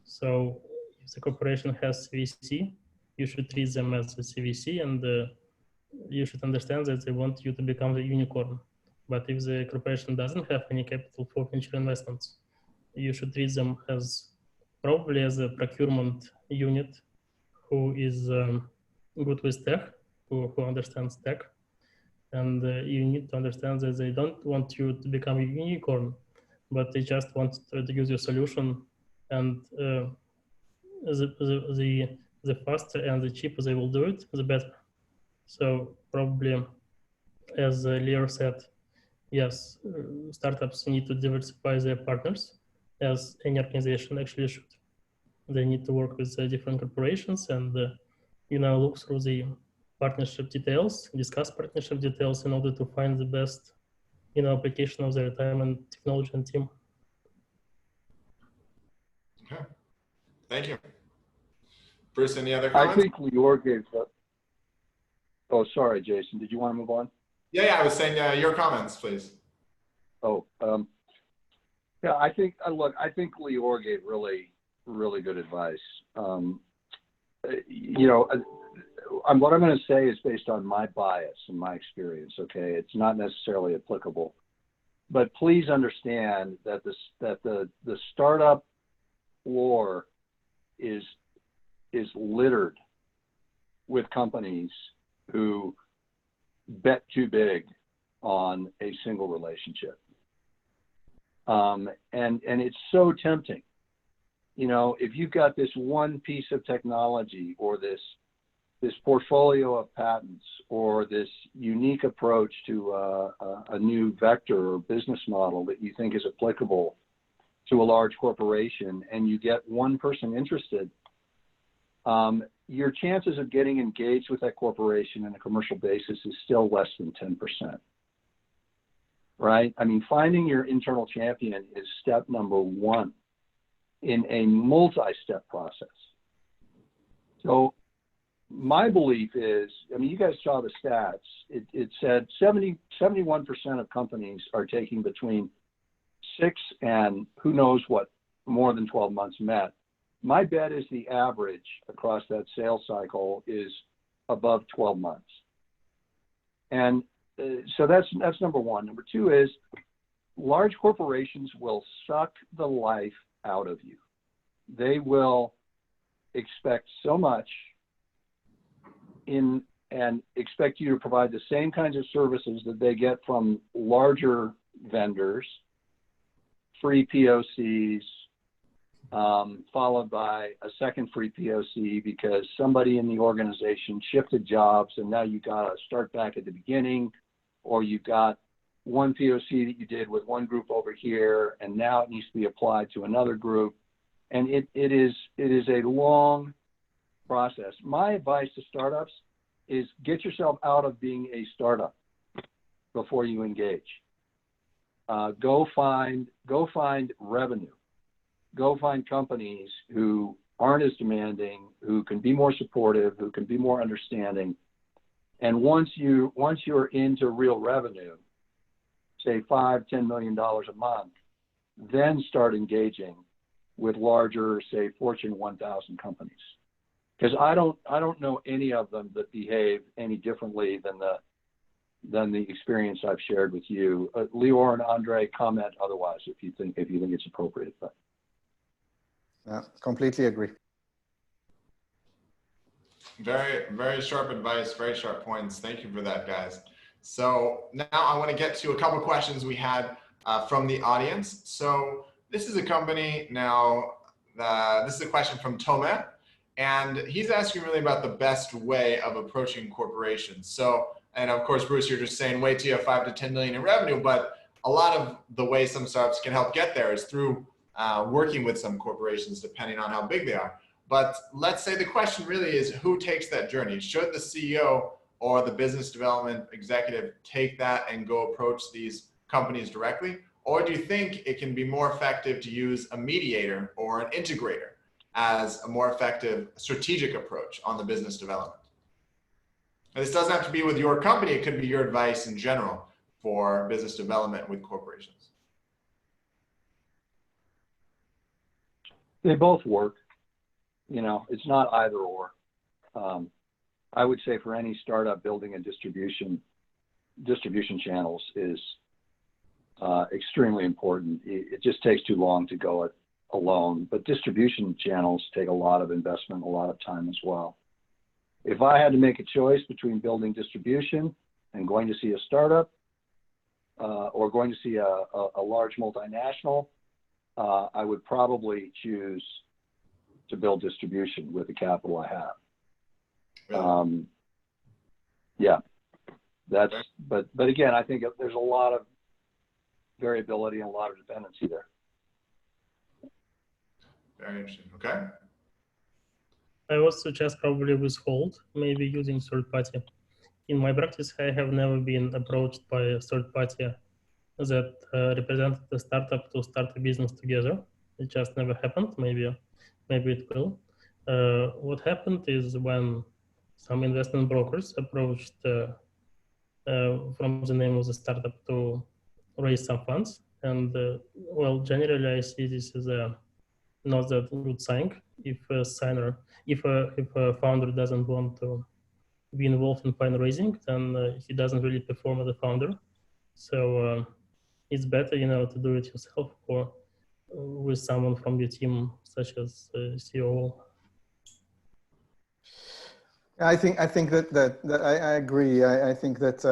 So if the corporation has CVC, you should treat them as a CVC, and you should understand that they want you to become the unicorn. But if the corporation doesn't have any capital for venture investments, you should treat them as probably as a procurement unit who is good with tech, who understands tech. And you need to understand that they don't want you to become a unicorn, but they just want to use your solution. And the faster and the cheaper they will do it, the better. So probably, as Lior said, yes, startups need to diversify their partners, as any organization actually should. They need to work with different corporations and look through the partnership details, discuss partnership details in order to find the best application of their time and technology and team. Okay. Thank you. Bruce, any other comments? I think Lior gave oh, sorry, Jason, did you want to move on? Yeah, I was saying your comments, please. Oh, yeah, I think Lior gave really good advice. What I'm going to say is based on my bias and my experience. Okay, it's not necessarily applicable, but please understand that the startup floor is littered with companies who bet too big on a single relationship, and it's so tempting. If you've got this one piece of technology or this portfolio of patents or this unique approach to a new vector or business model that you think is applicable to a large corporation, and you get one person interested, your chances of getting engaged with that corporation on a commercial basis is still less than 10%. right? I mean, finding your internal champion is step number one in a multi-step process. So my belief is, I mean, you guys saw the stats. It said 71% of companies are taking between 6 and who knows what, more than 12 months met. My bet is the average across that sales cycle is above 12 months. And so that's number one. Number two is large corporations will suck the life out of you. They will expect so much and expect you to provide the same kinds of services that they get from larger vendors, free POCs, followed by a second free POC because somebody in the organization shifted jobs and now you got to start back at the beginning, or you got one POC that you did with one group over here and now it needs to be applied to another group. And it is a long process. My advice to startups is get yourself out of being a startup before you engage. Go find revenue. Go find companies who aren't as demanding, who can be more supportive, who can be more understanding. And once you're into real revenue, say $5-10 million a month, then start engaging with larger, say, Fortune 1000 companies. Because I don't know any of them that behave any differently than the experience I've shared with you. Lior and Andre, comment otherwise if you think it's appropriate. But. Completely agree. Very, very sharp advice, very sharp points. Thank you for that, guys. So now I want to get to a couple of questions we had from the audience. So this is a company now, this is a question from Tome, and he's asking really about the best way of approaching corporations. So, and of course, Bruce, you're just saying wait till you have 5 to 10 million in revenue, but a lot of the way some startups can help get there is through working with some corporations, depending on how big they are. But let's say the question really is, who takes that journey? Should the CEO or the business development executive take that and go approach these companies directly? Or do you think it can be more effective to use a mediator or an integrator as a more effective strategic approach on the business development? And this doesn't have to be with your company. It could be your advice in general for business development with corporations. They both work. You know, it's not either or. I would say for any startup, building a distribution channels is extremely important. It just takes too long to go it alone, but distribution channels take a lot of investment, a lot of time as well. If I had to make a choice between building distribution and going to see a startup or going to see a large multinational, I would probably choose to build distribution with the capital I have. Really? Yeah, but again, I think there's a lot of variability and a lot of dependency there. Very interesting. Okay. I would suggest probably withhold, maybe using third party. In my practice, I have never been approached by a third party that represented the startup to start a business together. It just never happened. Maybe it will. What happened is when some investment brokers approached from the name of the startup to raise some funds, and well, generally I see this as a not that good sign. If a founder doesn't want to be involved in fundraising, then he doesn't really perform as a founder. So it's better, to do it yourself or with someone from your team, such as CEO. I think that I agree. I think that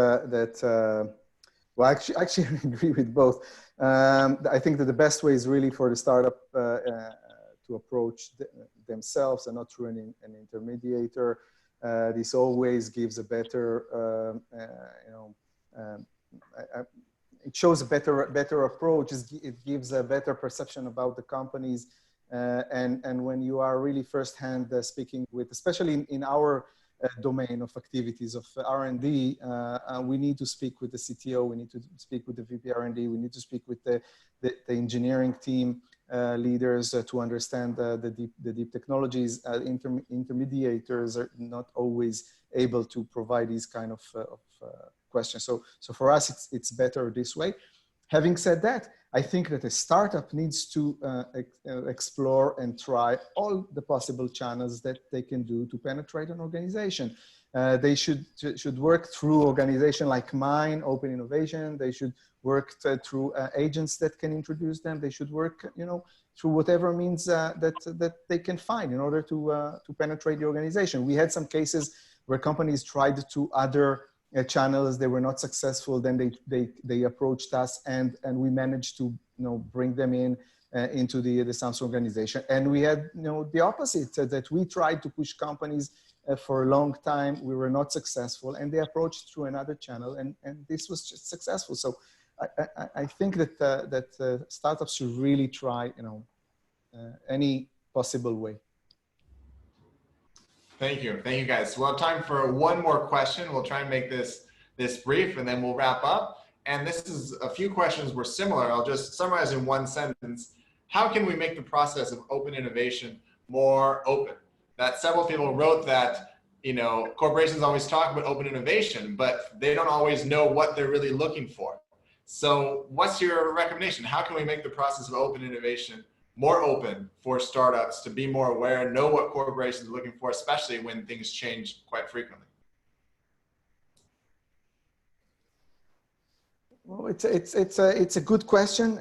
well, actually I agree with both. I think that the best way is really for the startup to approach themselves and not through an intermediator. This always gives a better, it shows a better approach. It gives a better perception about the companies. And when you are really firsthand speaking with, especially in our domain of activities of R&D, we need to speak with the CTO, we need to speak with the VP R&D, we need to speak with the engineering team leaders to understand the deep technologies. Intermediators are not always able to provide these kind of questions. So for us, it's better this way. Having said that, I think that a startup needs to explore and try all the possible channels that they can do to penetrate an organization. They should work through organization like mine, Open Innovation. They should work through agents that can introduce them. They should work, through whatever means that they can find in order to penetrate the organization. We had some cases where companies tried to other channels, they were not successful. Then they approached us, and we managed to bring them into the Samsung organization. And we had the opposite, that we tried to push companies for a long time. We were not successful, and they approached through another channel, and this was just successful. So I think that startups should really try any possible way. Thank you guys. We'll have time for one more question. We'll try and make this brief, and then we'll wrap up. And this is a few questions were similar. I'll just summarize in one sentence. How can we make the process of open innovation more open? That several people wrote that, corporations always talk about open innovation, but they don't always know what they're really looking for. So what's your recommendation? How can we make the process of open innovation more open for startups to be more aware and know what corporations are looking for, especially when things change quite frequently? Well, it's a good question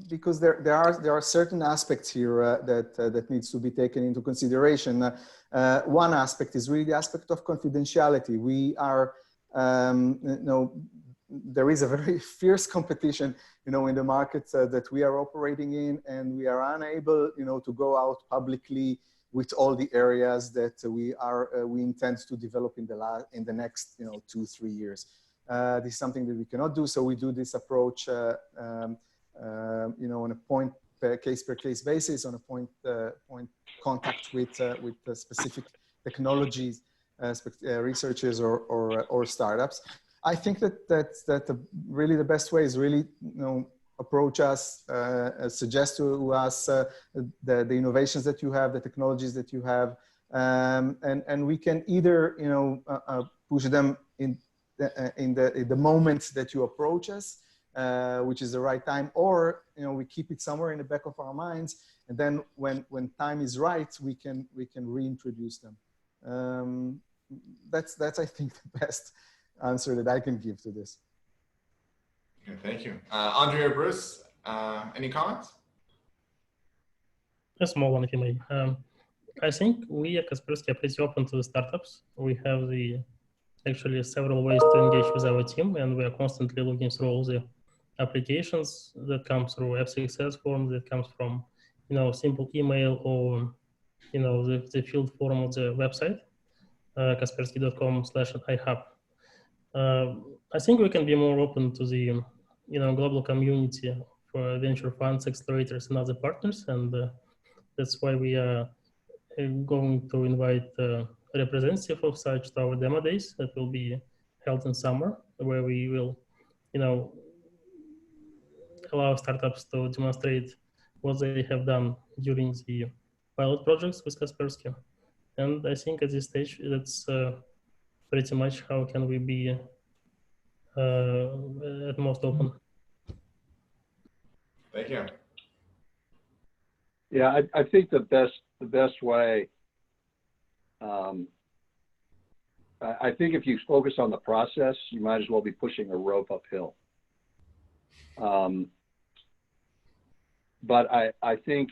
because there are certain aspects here that needs to be taken into consideration. One aspect is really the aspect of confidentiality. We are, there is a very fierce competition, in the markets that we are operating in, and we are unable, to go out publicly with all the areas that we intend to develop in the next, 2-3 years. This is something that we cannot do, so we do this approach, on a case per case basis, on a point contact with specific technologies, researchers or startups. I think that really the best way is really, approach us, suggest to us the innovations that you have, the technologies that you have, and we can either, push them in the moment that you approach us, which is the right time, or we keep it somewhere in the back of our minds, and then when time is right, we can reintroduce them. That's I think the best answer that I can give to this. Okay, thank you. Andre or Bruce, any comments? A small one, if you may. I think we at Kaspersky are pretty open to the startups. We have actually several ways to engage with our team, and we are constantly looking through all the applications that come through F6S forms, that comes from simple email, or the field form of the website, kaspersky.com/ihub. I think we can be more open to the global community for venture funds, accelerators, and other partners, and that's why we are going to invite a representative of such to our demo days that will be held in summer, where we will allow startups to demonstrate what they have done during the pilot projects with Kaspersky. And I think at this stage, that's pretty much how can we be at most open. Thank you. Yeah, I think the best way, I think if you focus on the process, you might as well be pushing a rope uphill. But I think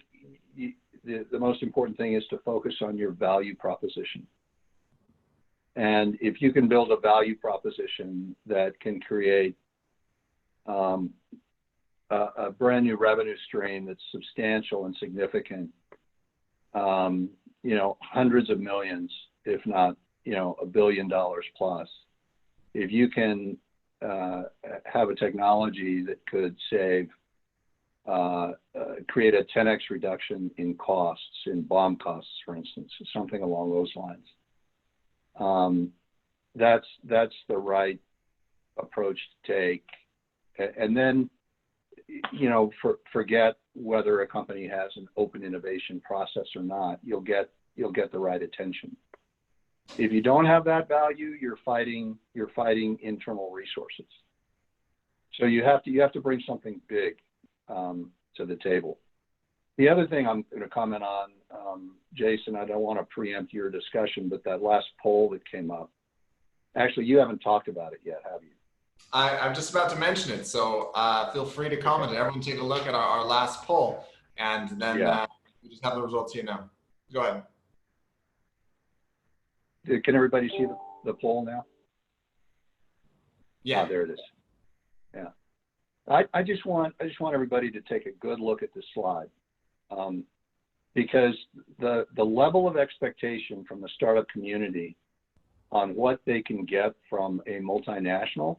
the most important thing is to focus on your value proposition. And if you can build a value proposition that can create a brand new revenue stream that's substantial and significant, hundreds of millions, if not, $1 billion plus. If you can have a technology that could create a 10x reduction in costs, in BOM costs, for instance, something along those lines, that's the right approach to take. And then, you know, forget whether a company has an open innovation process or not. You'll get the right attention. If you don't have that value, you're fighting internal resources. So you have to bring something big to the table. The other thing I'm going to comment on, Jason, I don't want to preempt your discussion, but that last poll that came up, actually, you haven't talked about it yet, have you? I'm just about to mention it, so feel free to comment. Okay. Everyone take a look at our last poll, and then we just have the results here now. Go ahead. Can everybody see the poll now? Yeah. There it is. Yeah. I just want everybody to take a good look at this slide, because the level of expectation from the startup community on what they can get from a multinational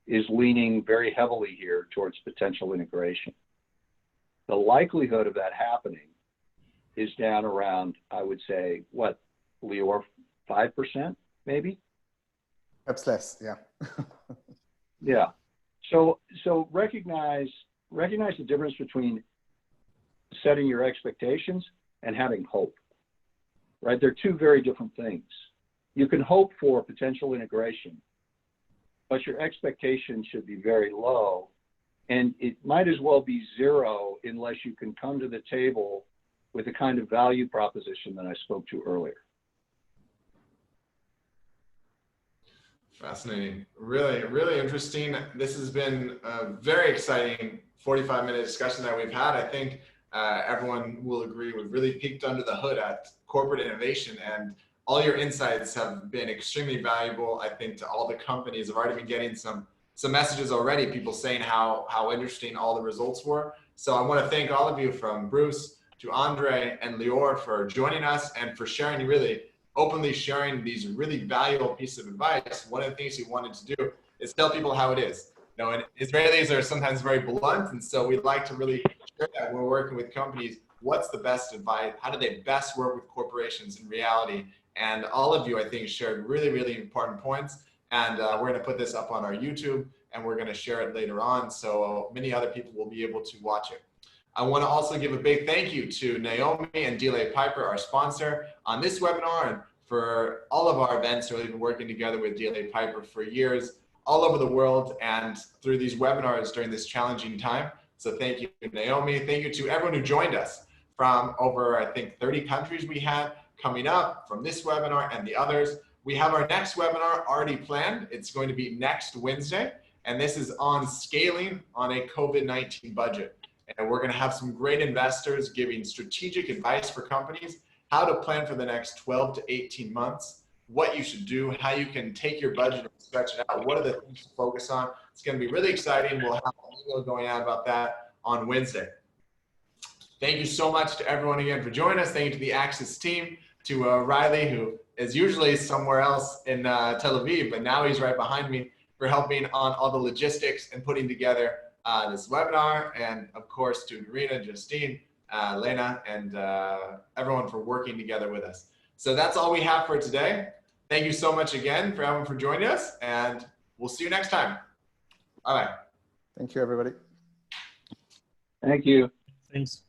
is leaning very heavily here towards potential integration. The likelihood of that happening is down around, I would say, what, Lior, 5% maybe? Perhaps less, yeah. Yeah. So recognize the difference between setting your expectations and having hope, right? They're two very different things. You can hope for potential integration, but your expectation should be very low, and it might as well be zero unless you can come to the table with the kind of value proposition that I spoke to earlier. Fascinating. Really, really interesting. This has been a very exciting 45-minute discussion that we've had. I think everyone will agree we've really peeked under the hood at corporate innovation, and all your insights have been extremely valuable. I think to all the companies, I've already been getting some messages already, people saying how interesting all the results were. So I want to thank all of you, from Bruce to Andre and Lior, for joining us and for sharing, really openly sharing these really valuable pieces of advice. One of the things we wanted to do is tell people how it is. You know, and Israelis are sometimes very blunt, and so we'd like to really share that when we're working with companies. What's the best advice? How do they best work with corporations in reality? And all of you, I think, shared really, really important points. And we're going to put this up on our YouTube, and we're going to share it later on, so many other people will be able to watch it. I want to also give a big thank you to Naomi and DLA Piper, our sponsor on this webinar, and for all of our events. We've been working together with DLA Piper for years, all over the world, and through these webinars during this challenging time. So thank you, Naomi. Thank you to everyone who joined us from over, I think, 30 countries we had coming up from this webinar and the others. We have our next webinar already planned. It's going to be next Wednesday, and this is on scaling on a COVID-19 budget. And we're going to have some great investors giving strategic advice for companies, how to plan for the next 12 to 18 months, what you should do, how you can take your budget and stretch it out, what are the things to focus on. It's going to be really exciting. We'll have an email going out about that on Wednesday. Thank you so much to everyone again for joining us. Thank you to the Axis team, to Riley, who is usually somewhere else in Tel Aviv, but now he's right behind me, for helping on all the logistics and putting together this webinar, and of course to Marina, Justine, Lena, and everyone for working together with us. So that's all we have for today. Thank you so much again for everyone for joining us, and we'll see you next time. Bye-bye. Thank you, everybody. Thank you. Thanks.